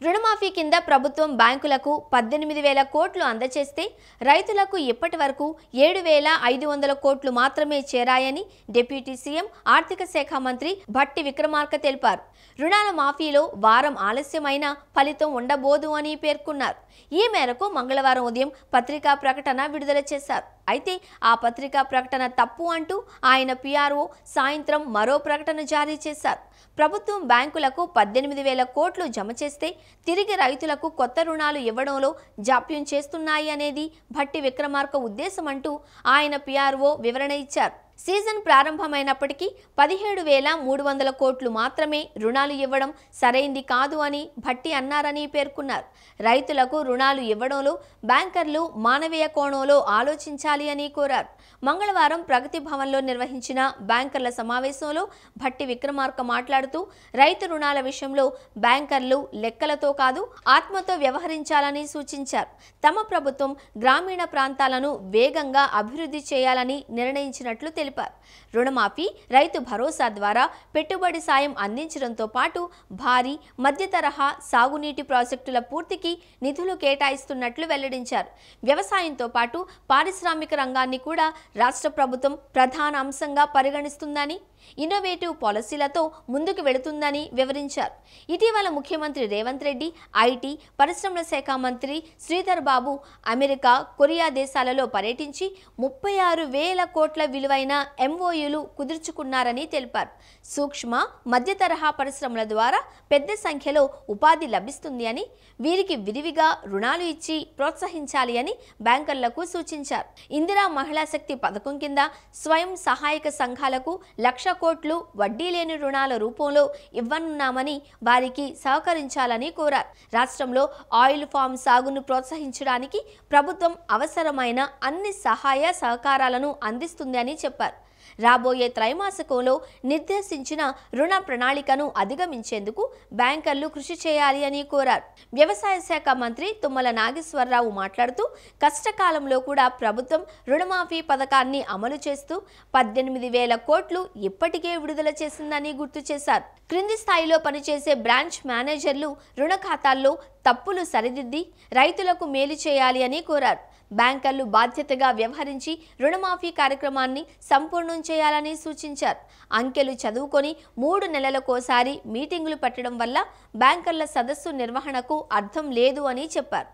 రుణమాఫీ కింద ప్రభుత్వం బ్యాంకులకు 18,000 కోట్లు అందజేస్తే రైతులకు ఇప్పటి వరకు 7,500 కోట్లు మాత్రమే చేరాయని డిప్యూటీ సీఎం ఆర్థిక శాఖ మంత్రి భట్టి విక్రమార్క తెలిపారు. రుణాల మాఫీలో వారం ఆలస్యమైన ఫలితం ఉండబోదు అని పేర్కొన్నారు. ఈ మేరకు మంగళవారం ఉదయం పత్రికా ప్రకటన విడుదల చేశారు. అయితే ఆ పత్రికా ప్రకటన తప్పు అంటూ ఆయన పీఆర్ఓ సాయంత్రం మరో ప్రకటన జారీ చేశారు. ప్రభుత్వం బ్యాంకులకు 18,000 కోట్లు జమ చేస్తే తిరిగి రైతులకు కొత్త రుణాలు ఇవ్వడంలో జాప్యం చేస్తున్నాయి అనేది భట్టి విక్రమార్క ఉద్దేశం అంటూ ఆయన పీఆర్ఓ వివరణ ఇచ్చారు. సీజన్ ప్రారంభమైనప్పటికీ 17,300 కోట్లు మాత్రమే రుణాలు ఇవ్వడం సరైంది కాదు అని భట్టి అన్నారని పేర్కొన్నారు. రైతులకు రుణాలు ఇవ్వడంలో బ్యాంకర్లు మానవీయ కోణంలో ఆలోచించాలి అని కోరారు. మంగళవారం ప్రగతి భవన్లో నిర్వహించిన బ్యాంకర్ల సమావేశంలో భట్టి విక్రమార్క మాట్లాడుతూ రైతు రుణాల విషయంలో బ్యాంకర్లు లెక్కలతో కాదు ఆత్మతో వ్యవహరించాలని సూచించారు. తమ ప్రభుత్వం గ్రామీణ ప్రాంతాలను వేగంగా అభివృద్ధి చేయాలని నిర్ణయించినట్లు తెలిపారు. రుణమాఫీ, రైతు భరోసా ద్వారా పెట్టుబడి సాయం అందించడంతో పాటు భారీ మధ్య తరహా సాగునీటి ప్రాజెక్టుల పూర్తికి నిధులు కేటాయిస్తున్నట్లు వెల్లడించారు. వ్యవసాయంతో పాటు పారిశ్రామిక రంగాన్ని కూడా రాష్ట్ర ప్రభుత్వం ప్రధాన అంశంగా పరిగణిస్తుందని, ఇన్నోవేటివ్ పాలసీలతో ముందుకు వెళుతుందని వివరించారు. ఇటీవల ముఖ్యమంత్రి రేవంత్ రెడ్డి, ఐటీ పరిశ్రమల శాఖ మంత్రి శ్రీధర్ బాబు అమెరికా, కొరియా దేశాలలో పర్యటించి 36,000 కోట్ల విలువైన ఎంఓయూలు కుదుర్చుకున్నారని తెలిపారు. సూక్ష్మ మధ్య తరహా పరిశ్రమల ద్వారా పెద్ద సంఖ్యలో ఉపాధి లభిస్తుంది అని, వీరికి విరివిగా రుణాలు ఇచ్చి ప్రోత్సహించాలి అని బ్యాంకర్లకు సూచించారు. ఇందిరా మహిళా శక్తి పథకం కింద స్వయం సహాయక సంఘాలకు 1,00,000 కోట్లు వడ్డీ లేని రుణాల రూపంలో ఇవ్వనున్నామని వారికి సహకరించాలని కోరారు. రాష్ట్రంలో ఆయిల్ ఫామ్ సాగును ప్రోత్సహించడానికి ప్రభుత్వం అవసరమైన అన్ని సహాయ సహకారాలను అందిస్తుంది అని చెప్పారు. రాబోయే త్రైమాసికంలో నిర్దేశించిన రుణ ప్రణాళికను అధిగమించేందుకు బ్యాంకర్లు కృషి చేయాలి అని కోరారు. వ్యవసాయ శాఖ మంత్రి తుమ్మల నాగేశ్వరరావు మాట్లాడుతూ కష్టకాలంలో కూడా ప్రభుత్వం రుణమాఫీ పథకాన్ని అమలు చేస్తూ 18,000 కోట్లు ఇప్పటికే విడుదల చేసిందని గుర్తు చేశారు. క్రింది స్థాయిలో పనిచేసే బ్రాంచ్ మేనేజర్లు రుణ ఖాతాల్లో తప్పులు సరిదిద్ది రైతులకు మేలు చేయాలి అని కోరారు. బ్యాంకర్లు బాధ్యతగా వ్యవహరించి రుణమాఫీ కార్యక్రమాన్ని సంపూర్ణం చేయాలని సూచించారు. అంకెలు చదువుకొని 3 నెలలకోసారి మీటింగులు పెట్టడం వల్ల బ్యాంకర్ల సదస్సు నిర్వహణకు అర్థం లేదు అని చెప్పారు.